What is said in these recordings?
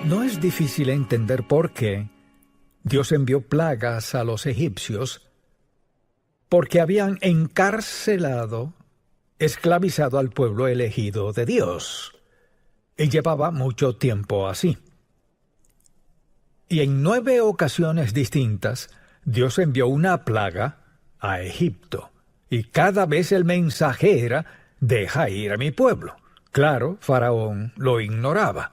No es difícil entender por qué Dios envió plagas a los egipcios, porque habían encarcelado, esclavizado al pueblo elegido de Dios, y llevaba mucho tiempo así. Y en 9 ocasiones distintas, Dios envió una plaga a Egipto, y cada vez el mensaje era: deja ir a mi pueblo. Claro, Faraón lo ignoraba.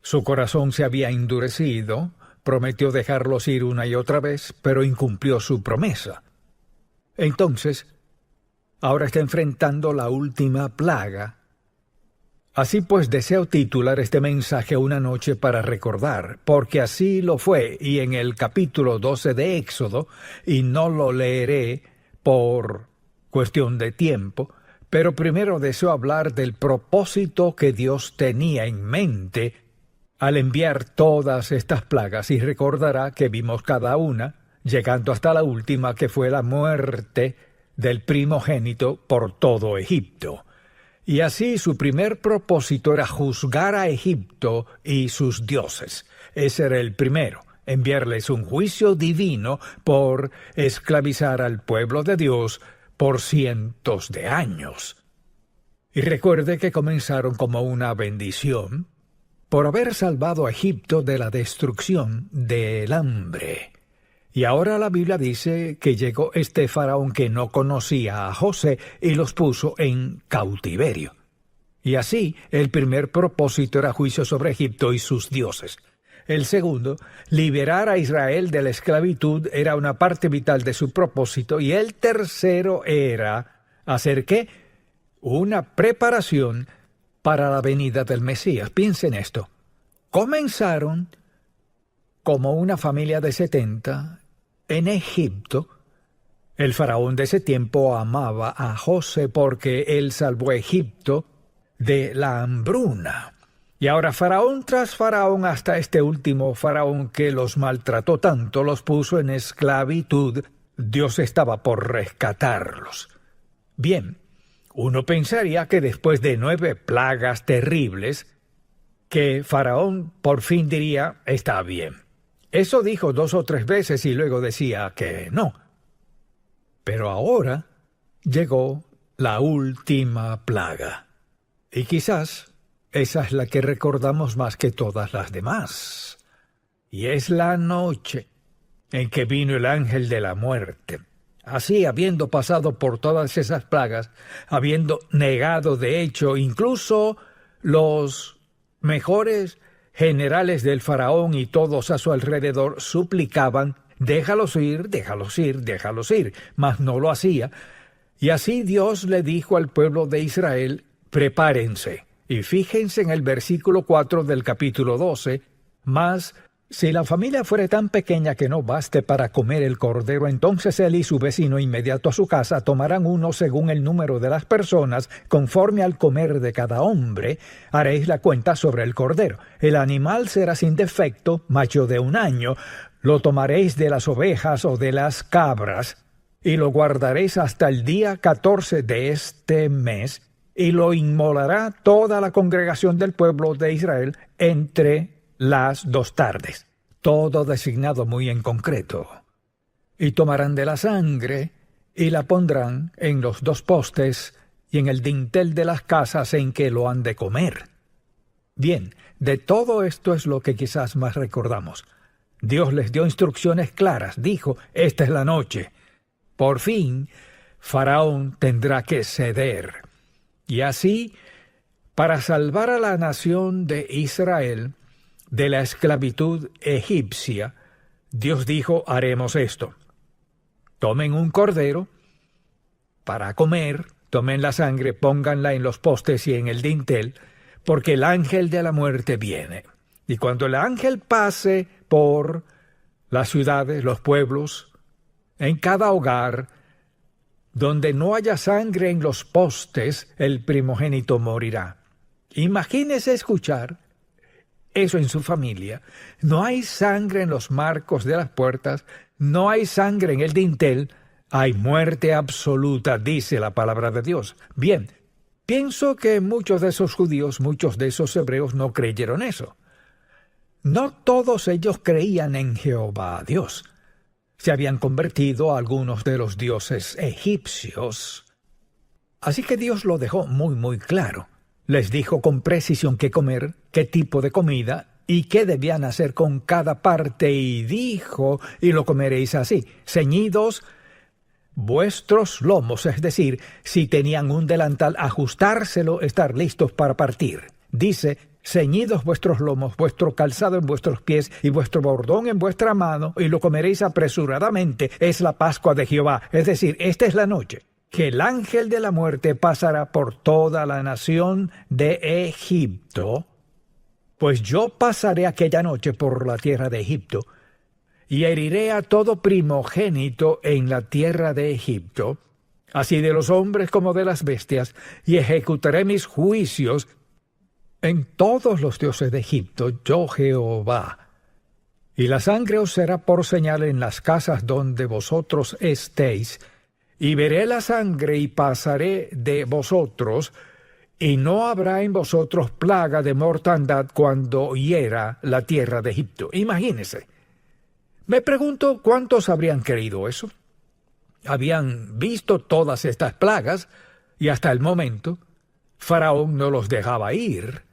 Su corazón se había endurecido, prometió dejarlos ir una y otra vez, pero incumplió su promesa. Entonces, ahora está enfrentando la última plaga. Así pues, deseo titular este mensaje Una noche para recordar, porque así lo fue, y en el capítulo 12 de Éxodo, y no lo leeré por cuestión de tiempo, pero primero deseo hablar del propósito que Dios tenía en mente al enviar todas estas plagas, y recordará que vimos cada una, llegando hasta la última, que fue la muerte del primogénito por todo Egipto. Y así su primer propósito era juzgar a Egipto y sus dioses. Ese era el primero, enviarles un juicio divino por esclavizar al pueblo de Dios por cientos de años. Y recuerde que comenzaron como una bendición por haber salvado a Egipto de la destrucción del hambre. Y ahora la Biblia dice que llegó este faraón que no conocía a José y los puso en cautiverio. Y así, el primer propósito era juicio sobre Egipto y sus dioses. El segundo, liberar a Israel de la esclavitud, era una parte vital de su propósito. Y el tercero era hacer ¿qué? Una preparación para la venida del Mesías. Piensen esto. Comenzaron como una familia de 70 en Egipto. El faraón de ese tiempo amaba a José porque él salvó a Egipto de la hambruna. Y ahora faraón tras faraón, hasta este último faraón que los maltrató tanto, los puso en esclavitud, Dios estaba por rescatarlos. Bien, uno pensaría que después de 9 plagas terribles, que Faraón por fin diría: está bien. Eso dijo 2 o 3 veces y luego decía que no. Pero ahora llegó la última plaga. Y quizás esa es la que recordamos más que todas las demás. Y es la noche en que vino el ángel de la muerte. Así, habiendo pasado por todas esas plagas, habiendo negado de hecho incluso los mejores generales del faraón y todos a su alrededor suplicaban: déjalos ir, déjalos ir, déjalos ir, mas no lo hacía. Y así Dios le dijo al pueblo de Israel: prepárense. Y fíjense en el versículo 4 del capítulo 12, mas si la familia fuere tan pequeña que no baste para comer el cordero, entonces él y su vecino inmediato a su casa tomarán uno según el número de las personas, conforme al comer de cada hombre, haréis la cuenta sobre el cordero. El animal será sin defecto, macho de 1 año, lo tomaréis de las ovejas o de las cabras, y lo guardaréis hasta el día 14 de este mes, y lo inmolará toda la congregación del pueblo de Israel entre las 2 tardes, todo designado muy en concreto. Y tomarán de la sangre y la pondrán en los 2 postes y en el dintel de las casas en que lo han de comer. Bien, de todo esto es lo que quizás más recordamos. Dios les dio instrucciones claras, dijo: esta es la noche. Por fin, Faraón tendrá que ceder. Y así, para salvar a la nación de Israel de la esclavitud egipcia, Dios dijo: haremos esto. Tomen un cordero para comer, tomen la sangre, pónganla en los postes y en el dintel, porque el ángel de la muerte viene. Y cuando el ángel pase por las ciudades, los pueblos, en cada hogar, donde no haya sangre en los postes, el primogénito morirá. Imagínese escuchar eso en su familia. No hay sangre en los marcos de las puertas, no hay sangre en el dintel, hay muerte absoluta, dice la palabra de Dios. Bien, pienso que muchos de esos judíos, muchos de esos hebreos no creyeron eso. No todos ellos creían en Jehová Dios. Se habían convertido a algunos de los dioses egipcios. Así que Dios lo dejó muy claro. Les dijo con precisión qué comer, qué tipo de comida y qué debían hacer con cada parte, y dijo, y lo comeréis así, ceñidos vuestros lomos, es decir, si tenían un delantal, ajustárselo, estar listos para partir. Dice, ceñidos vuestros lomos, vuestro calzado en vuestros pies y vuestro bordón en vuestra mano, y lo comeréis apresuradamente. Es la Pascua de Jehová, es decir, esta es la noche que el ángel de la muerte pasará por toda la nación de Egipto. Pues yo pasaré aquella noche por la tierra de Egipto, y heriré a todo primogénito en la tierra de Egipto, así de los hombres como de las bestias, y ejecutaré mis juicios en todos los dioses de Egipto, yo Jehová. Y la sangre os será por señal en las casas donde vosotros estéis, y veré la sangre y pasaré de vosotros, y no habrá en vosotros plaga de mortandad cuando hiera la tierra de Egipto. Imagínense. Me pregunto cuántos habrían creído eso. Habían visto todas estas plagas y hasta el momento Faraón no los dejaba ir.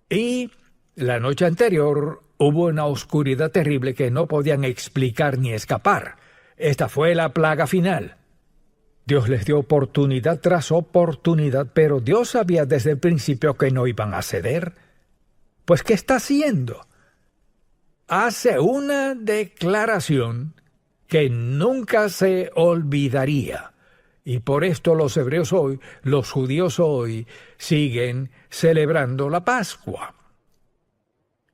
Y la noche anterior hubo una oscuridad terrible que no podían explicar ni escapar. Esta fue la plaga final. Dios les dio oportunidad tras oportunidad, pero Dios sabía desde el principio que no iban a ceder. Pues, ¿qué está haciendo? Hace una declaración que nunca se olvidaría. Y por esto los hebreos hoy, los judíos hoy, siguen celebrando la Pascua.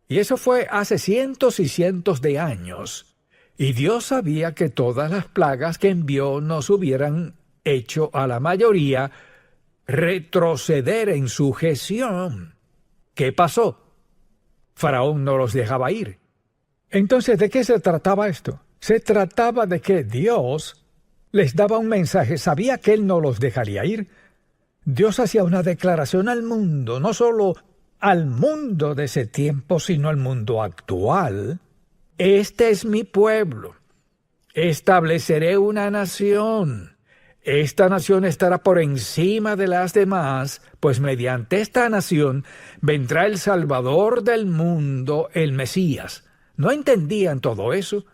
Y eso fue hace cientos y cientos de años. Y Dios sabía que todas las plagas que envió nos hubieran hecho a la mayoría retroceder en sujeción. ¿Qué pasó? Faraón no los dejaba ir. Entonces, ¿de qué se trataba esto? Se trataba de que Dios les daba un mensaje, sabía que Él no los dejaría ir. Dios hacía una declaración al mundo, no solo al mundo de ese tiempo, sino al mundo actual. Este es mi pueblo. Estableceré una nación. Esta nación estará por encima de las demás, pues mediante esta nación vendrá el Salvador del mundo, el Mesías. No entendían todo eso,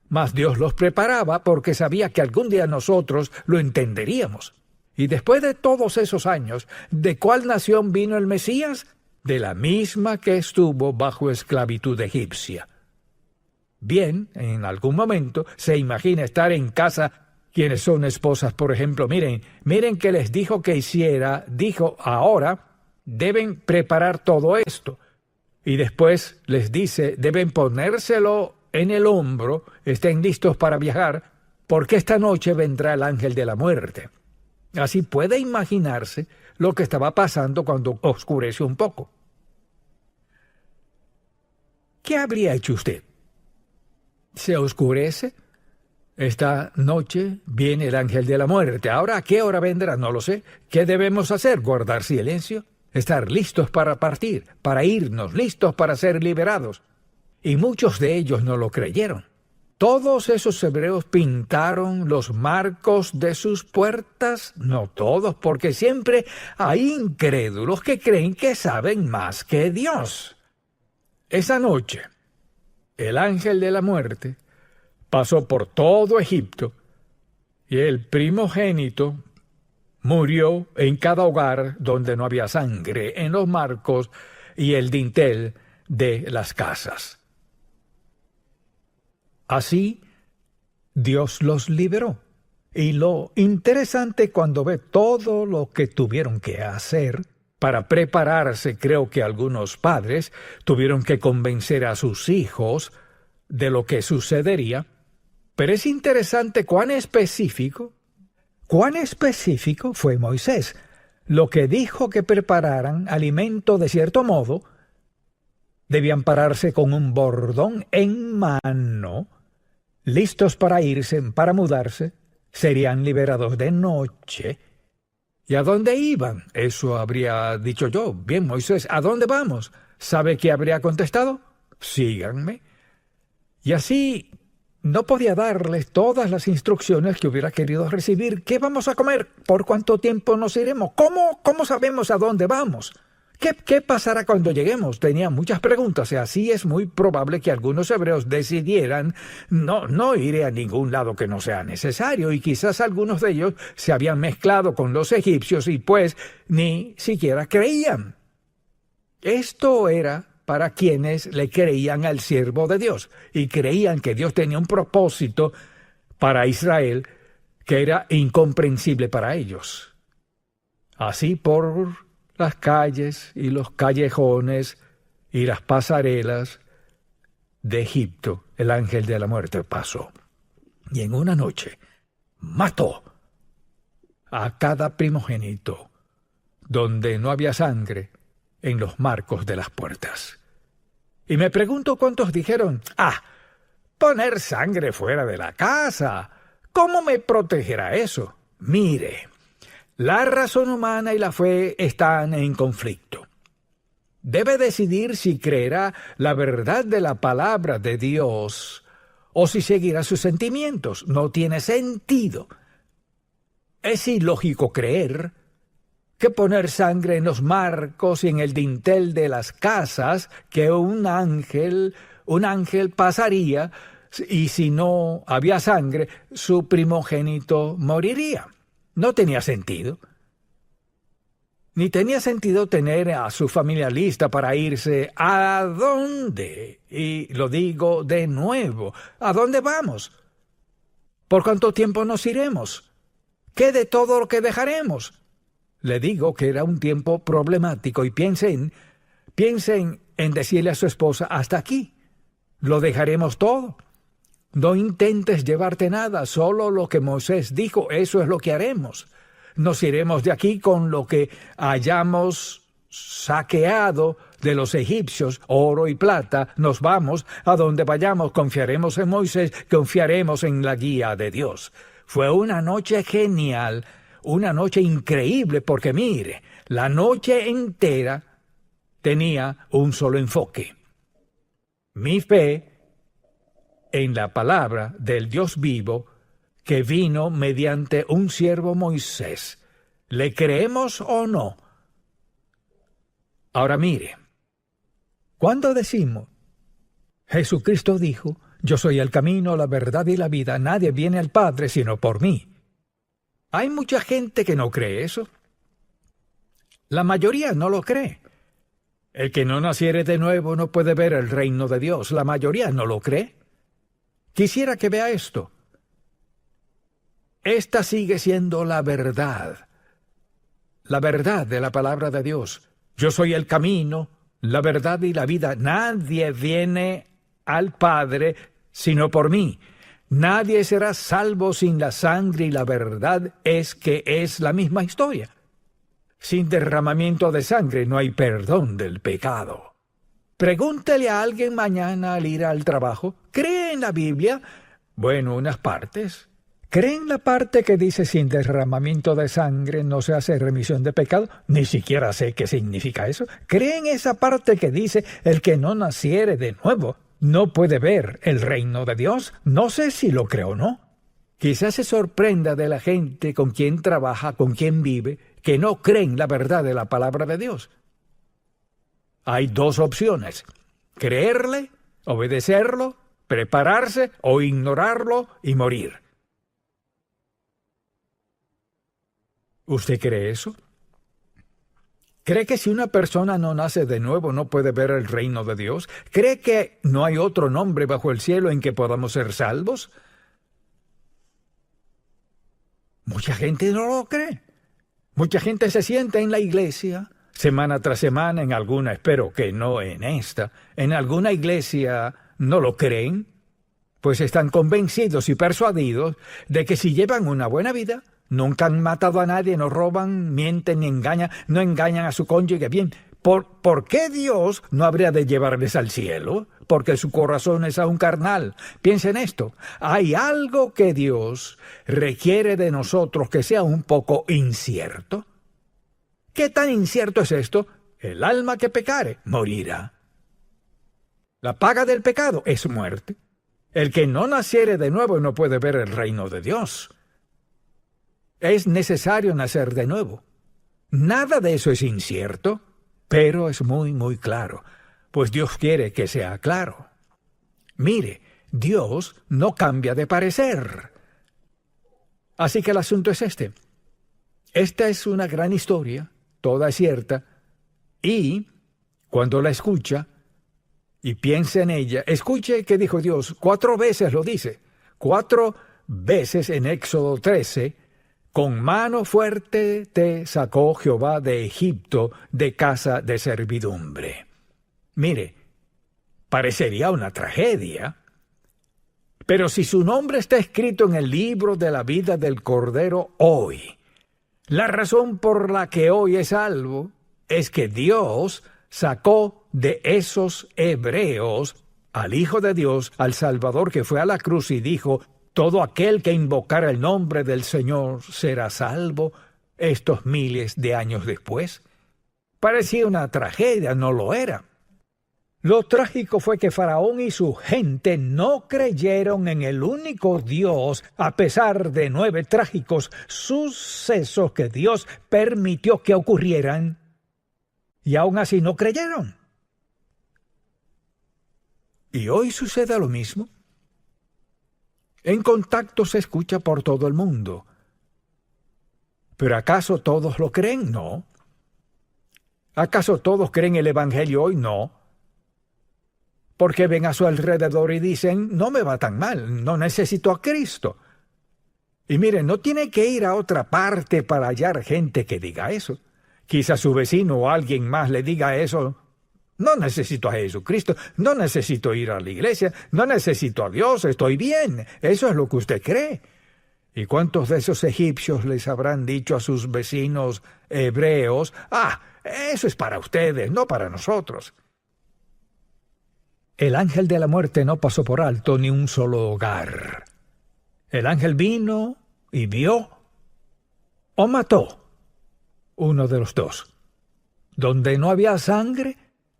mas Dios los preparaba porque sabía que algún día nosotros lo entenderíamos. Y después de todos esos años, ¿de cuál nación vino el Mesías? De la misma que estuvo bajo esclavitud egipcia. Bien, en algún momento se imagina estar en casa quienes son esposas, por ejemplo. Miren que les dijo que hiciera, dijo ahora deben preparar todo esto. Y después les dice, deben ponérselo en el hombro, estén listos para viajar, porque esta noche vendrá el ángel de la muerte. Así puede imaginarse lo que estaba pasando cuando oscureció un poco. ¿Qué habría hecho usted? ¿Se oscurece? Esta noche viene el ángel de la muerte. Ahora, ¿a qué hora vendrá? No lo sé. ¿Qué debemos hacer? ¿Guardar silencio? Estar listos para partir, para irnos, listos para ser liberados. Y muchos de ellos no lo creyeron. ¿Todos esos hebreos pintaron los marcos de sus puertas? No todos, porque siempre hay incrédulos que creen que saben más que Dios. Esa noche, el ángel de la muerte pasó por todo Egipto y el primogénito murió en cada hogar donde no había sangre, en los marcos y el dintel de las casas. Así, Dios los liberó. Y lo interesante cuando ve todo lo que tuvieron que hacer para prepararse, creo que algunos padres tuvieron que convencer a sus hijos de lo que sucedería. Pero es interesante cuán específico fue Moisés. Lo que dijo que prepararan alimento de cierto modo, debían pararse con un bordón en mano, listos para irse, para mudarse, serían liberados de noche. ¿Y a dónde iban? Eso habría dicho yo. Bien, Moisés, ¿a dónde vamos? ¿Sabe qué habría contestado? síganme. Y así no podía darles todas las instrucciones que hubiera querido recibir. ¿Qué vamos a comer? ¿Por cuánto tiempo nos iremos? ¿Cómo sabemos a dónde vamos? ¿Qué pasará cuando lleguemos? Tenía muchas preguntas y así es muy probable que algunos hebreos decidieran no iré a ningún lado que no sea necesario, y quizás algunos de ellos se habían mezclado con los egipcios y pues ni siquiera creían. Esto era para quienes le creían al siervo de Dios y creían que Dios tenía un propósito para Israel que era incomprensible para ellos. Así por las calles y los callejones y las pasarelas de Egipto, el ángel de la muerte pasó. Y en una noche mató a cada primogénito donde no había sangre en los marcos de las puertas. Y me pregunto cuántos dijeron: poner sangre fuera de la casa, ¿cómo me protegerá eso? Mire, la razón humana y la fe están en conflicto. Debe decidir si creerá la verdad de la palabra de Dios o si seguirá sus sentimientos. No tiene sentido. Es ilógico creer que poner sangre en los marcos y en el dintel de las casas, que un ángel pasaría y si no había sangre, su primogénito moriría. No tenía sentido. Ni tenía sentido tener a su familia lista para irse. ¿A dónde? Y lo digo de nuevo, ¿a dónde vamos? ¿Por cuánto tiempo nos iremos? ¿Qué de todo lo que dejaremos? Le digo que era un tiempo problemático y piensen en decirle a su esposa: hasta aquí, lo dejaremos todo. No intentes llevarte nada, solo lo que Moisés dijo, eso es lo que haremos. Nos iremos de aquí con lo que hayamos saqueado de los egipcios, oro y plata. Nos vamos a donde vayamos, confiaremos en Moisés, confiaremos en la guía de Dios. Fue una noche genial, una noche increíble, porque mire, la noche entera tenía un solo enfoque: mi fe en la palabra del Dios vivo que vino mediante un siervo Moisés. ¿Le creemos o no? Ahora mire, cuando decimos, Jesucristo dijo: yo soy el camino, la verdad y la vida, nadie viene al Padre sino por mí. Hay mucha gente que no cree eso. La mayoría no lo cree. El que no naciere de nuevo no puede ver el reino de Dios. La mayoría no lo cree. Quisiera que vea esto. Esta sigue siendo la verdad de la palabra de Dios. Yo soy el camino, la verdad y la vida. Nadie viene al Padre sino por mí. Nadie será salvo sin la sangre, y la verdad es que es la misma historia. Sin derramamiento de sangre no hay perdón del pecado. Pregúntele a alguien mañana al ir al trabajo: ¿cree en la Biblia? Bueno, unas partes. ¿Cree en la parte que dice sin derramamiento de sangre no se hace remisión de pecado? Ni siquiera sé qué significa eso. ¿Cree en esa parte que dice el que no naciere de nuevo no puede ver el reino de Dios? No sé si lo creo o no. Quizás se sorprenda de la gente con quien trabaja, con quien vive, que no creen la verdad de la palabra de Dios. Hay dos opciones: creerle, obedecerlo, prepararse, o ignorarlo y morir. ¿Usted cree eso? ¿Cree que si una persona no nace de nuevo no puede ver el reino de Dios? ¿Cree que no hay otro nombre bajo el cielo en que podamos ser salvos? Mucha gente no lo cree. Mucha gente se sienta en la iglesia semana tras semana, en alguna, espero que no en esta, en alguna iglesia no lo creen, pues están convencidos y persuadidos de que si llevan una buena vida, nunca han matado a nadie, no roban, mienten ni engañan, no engañan a su cónyuge. Bien, ¿por qué Dios no habría de llevarles al cielo? Porque su corazón es aún carnal. Piensen esto: hay algo que Dios requiere de nosotros que sea un poco incierto. ¿Qué tan incierto es esto? El alma que pecare morirá. La paga del pecado es muerte. El que no naciere de nuevo no puede ver el reino de Dios. Es necesario nacer de nuevo. Nada de eso es incierto, pero es muy, muy claro, pues Dios quiere que sea claro. Mire, Dios no cambia de parecer. Así que el asunto es este. Esta es una gran historia, toda cierta, y cuando la escucha y piensa en ella, escuche que dijo Dios, 4 veces lo dice, 4 veces en Éxodo 13, con mano fuerte te sacó Jehová de Egipto, de casa de servidumbre. Mire, parecería una tragedia, pero si su nombre está escrito en el libro de la vida del Cordero hoy, la razón por la que hoy es salvo es que Dios sacó de esos hebreos al Hijo de Dios, al Salvador que fue a la cruz y dijo, todo aquel que invocara el nombre del Señor será salvo, estos miles de años después. Parecía una tragedia, no lo era. Lo trágico fue que Faraón y su gente no creyeron en el único Dios, a pesar de 9 trágicos sucesos que Dios permitió que ocurrieran, y aún así no creyeron. Y hoy sucede lo mismo. En Contacto se escucha por todo el mundo. ¿Pero acaso todos lo creen? No. ¿Acaso todos creen el Evangelio hoy? No. Porque ven a su alrededor y dicen, no me va tan mal, no necesito a Cristo. Y miren, no tiene que ir a otra parte para hallar gente que diga eso. Quizás su vecino o alguien más le diga eso. No necesito a Jesucristo, no necesito ir a la iglesia, no necesito a Dios, estoy bien. Eso es lo que usted cree. ¿Y cuántos de esos egipcios les habrán dicho a sus vecinos hebreos, eso es para ustedes, no para nosotros? El ángel de la muerte no pasó por alto ni un solo hogar. El ángel vino y vio o mató, uno de los dos. Donde no había sangre,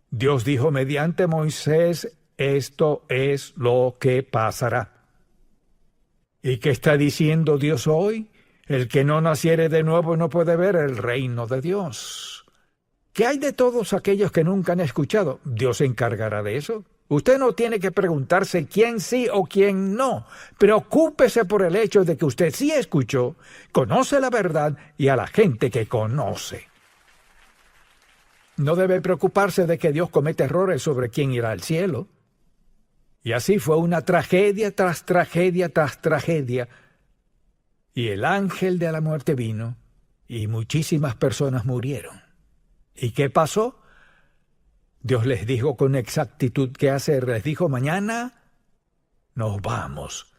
Dios dijo mediante Moisés, esto es lo que pasará. ¿Y qué está diciendo Dios hoy? El que no naciere de nuevo no puede ver el reino de Dios. ¿Qué hay de todos aquellos que nunca han escuchado? Dios se encargará de eso. Usted no tiene que preguntarse quién sí o quién no. Preocúpese por el hecho de que usted sí escuchó, conoce la verdad y a la gente que conoce. No debe preocuparse de que Dios cometa errores sobre quién irá al cielo. Y así fue una tragedia tras tragedia tras tragedia. Y el ángel de la muerte vino y muchísimas personas murieron. ¿Y qué pasó? Dios les dijo con exactitud qué hacer. Les dijo, mañana nos vamos.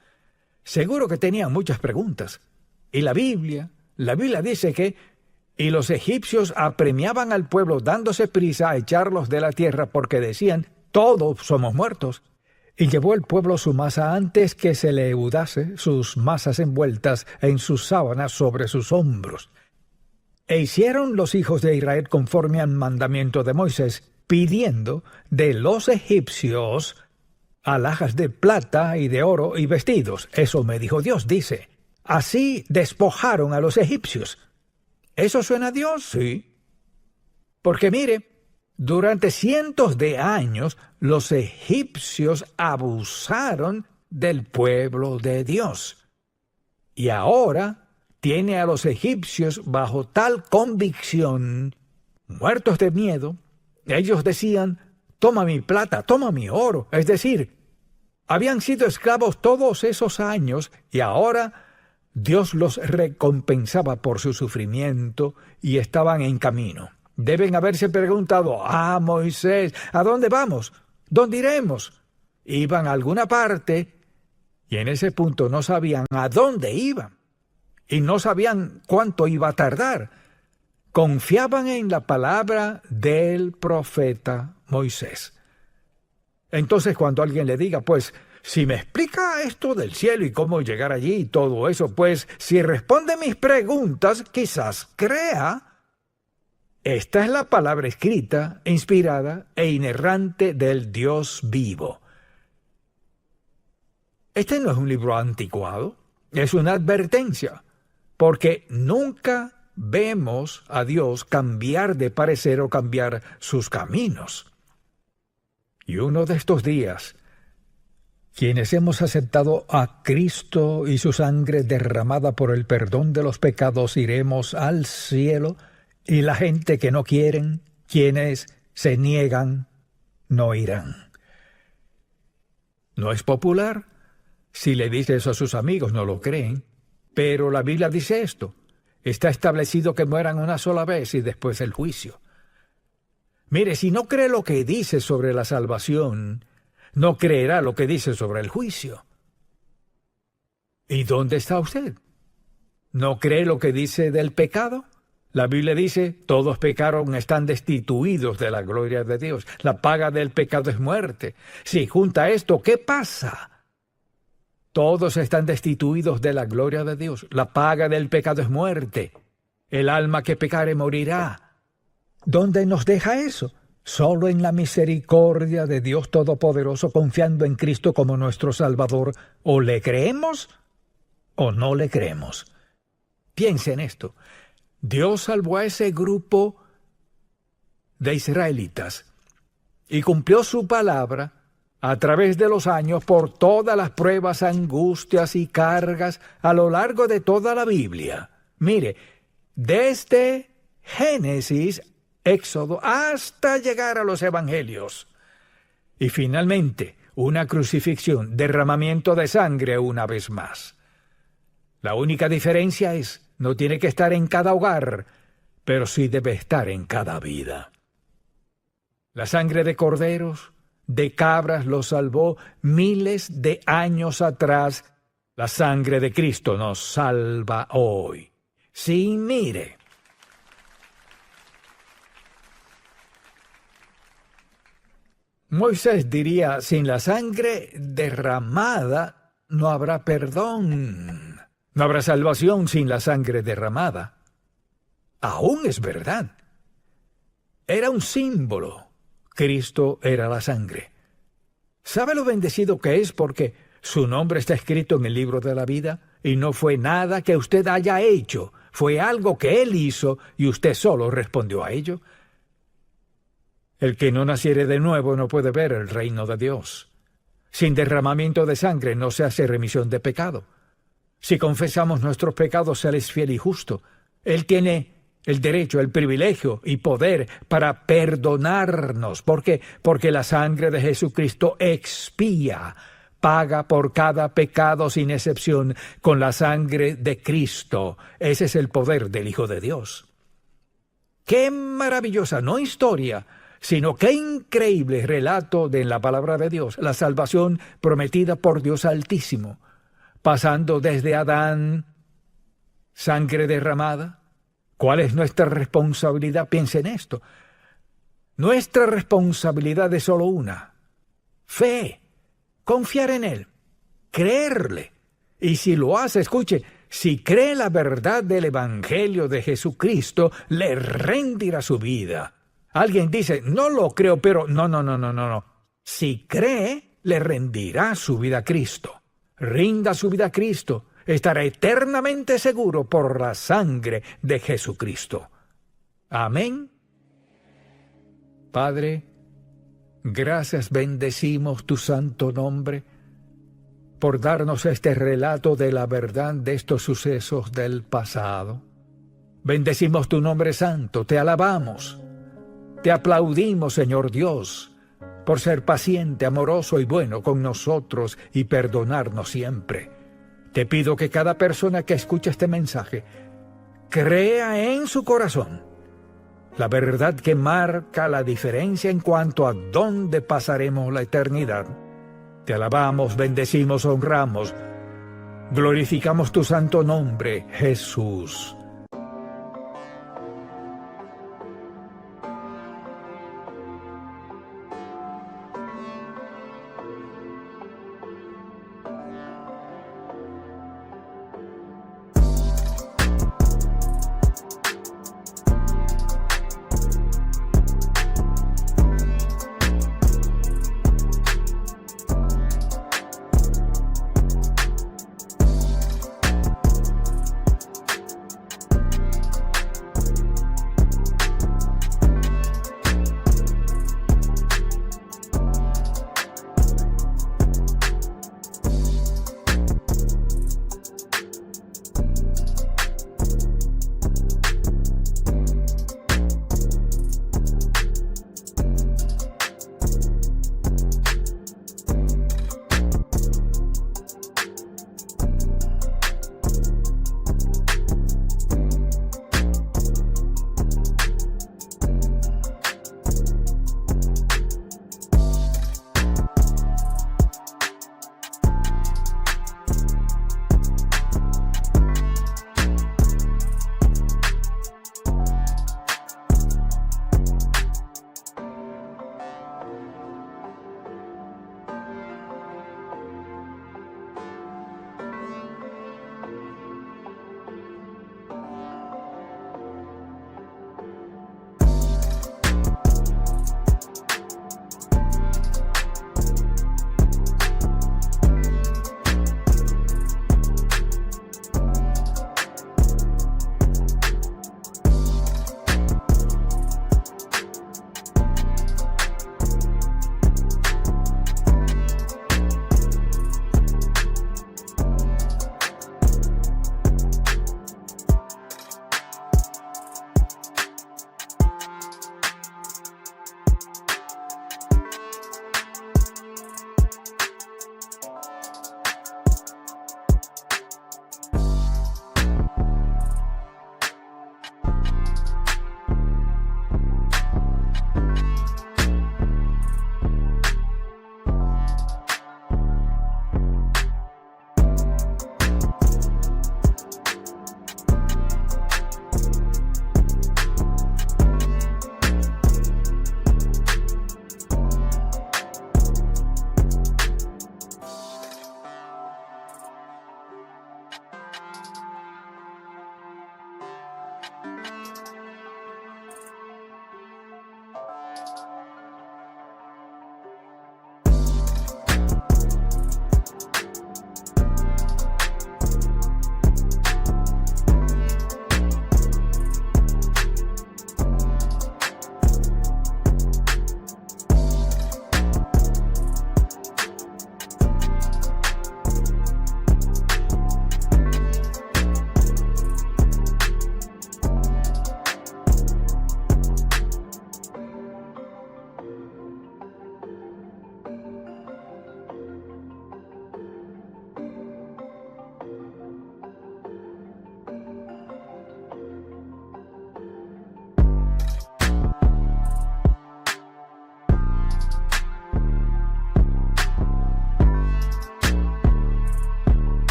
Seguro que tenían muchas preguntas. Y la Biblia dice que y los egipcios apremiaban al pueblo dándose prisa a echarlos de la tierra porque decían, todos somos muertos. Y llevó el pueblo su masa antes que se le leudase, sus masas envueltas en sus sábanas sobre sus hombros. E hicieron los hijos de Israel conforme al mandamiento de Moisés, pidiendo de los egipcios alhajas de plata y de oro y vestidos. Eso me dijo Dios, dice. Así despojaron a los egipcios. ¿Eso suena a Dios? Sí. Porque mire, durante cientos de años los egipcios abusaron del pueblo de Dios. Y ahora tiene a los egipcios bajo tal convicción, muertos de miedo. Ellos decían, toma mi plata, toma mi oro. Es decir, habían sido esclavos todos esos años y ahora Dios los recompensaba por su sufrimiento y estaban en camino. Deben haberse preguntado, Moisés, ¿a dónde vamos? ¿Dónde iremos? Iban a alguna parte y en ese punto no sabían a dónde iban y no sabían cuánto iba a tardar. Confiaban en la palabra del profeta Moisés. Entonces cuando alguien le diga, pues, si me explica esto del cielo y cómo llegar allí y todo eso, pues, si responde mis preguntas, quizás crea. Esta es la palabra escrita, inspirada e inerrante del Dios vivo. Este no es un libro anticuado, es una advertencia, porque nunca vemos a Dios cambiar de parecer o cambiar sus caminos. Y uno de estos días, quienes hemos aceptado a Cristo y su sangre derramada por el perdón de los pecados, iremos al cielo, y la gente que no quieren, quienes se niegan, no irán. No es popular. Si le dice eso a sus amigos, no lo creen. Pero la Biblia dice esto. Está establecido que mueran una sola vez y después el juicio. Mire, si no cree lo que dice sobre la salvación, no creerá lo que dice sobre el juicio. ¿Y dónde está usted? ¿No cree lo que dice del pecado? La Biblia dice, todos pecaron, están destituidos de la gloria de Dios. La paga del pecado es muerte. Si junta esto, ¿qué pasa? Todos están destituidos de la gloria de Dios. La paga del pecado es muerte. El alma que pecare morirá. ¿Dónde nos deja eso? Solo en la misericordia de Dios Todopoderoso, confiando en Cristo como nuestro Salvador. O le creemos o no le creemos. Piense en esto. Dios salvó a ese grupo de israelitas y cumplió su palabra a través de los años por todas las pruebas, angustias y cargas a lo largo de toda la Biblia. Mire, desde Génesis, Éxodo, hasta llegar a los Evangelios. Y finalmente, una crucifixión, derramamiento de sangre una vez más. La única diferencia es, no tiene que estar en cada hogar, pero sí debe estar en cada vida. La sangre de corderos, de cabras los salvó miles de años atrás. La sangre de Cristo nos salva hoy. Sí, mire. Moisés diría, sin la sangre derramada no habrá perdón. No habrá salvación sin la sangre derramada. Aún es verdad. Era un símbolo. Cristo era la sangre. ¿Sabe lo bendecido que es porque su nombre está escrito en el libro de la vida? Y no fue nada que usted haya hecho. Fue algo que Él hizo y usted solo respondió a ello. El que no naciere de nuevo no puede ver el reino de Dios. Sin derramamiento de sangre no se hace remisión de pecado. Si confesamos nuestros pecados, Él es fiel y justo. Él tiene el derecho, el privilegio y poder para perdonarnos. ¿Por qué? Porque la sangre de Jesucristo expía, paga por cada pecado sin excepción con la sangre de Cristo. Ese es el poder del Hijo de Dios. ¡Qué maravillosa, no historia, sino qué increíble relato de la palabra de Dios! La salvación prometida por Dios Altísimo. Pasando desde Adán, sangre derramada. ¿Cuál es nuestra responsabilidad? Piensa en esto. Nuestra responsabilidad es solo una. Fe. Confiar en Él. Creerle. Y si lo hace, escuche, si cree la verdad del Evangelio de Jesucristo, le rendirá su vida. Alguien dice, no lo creo, pero no. Si cree, le rendirá su vida a Cristo. Rinda su vida a Cristo, estará eternamente seguro por la sangre de Jesucristo. Amén. Padre, gracias, bendecimos tu santo nombre por darnos este relato de la verdad de estos sucesos del pasado. Bendecimos tu nombre santo, te alabamos, te aplaudimos, Señor Dios, por ser paciente, amoroso y bueno con nosotros y perdonarnos siempre. Te pido que cada persona que escucha este mensaje crea en su corazón la verdad que marca la diferencia en cuanto a dónde pasaremos la eternidad. Te alabamos, bendecimos, honramos, glorificamos tu santo nombre, Jesús.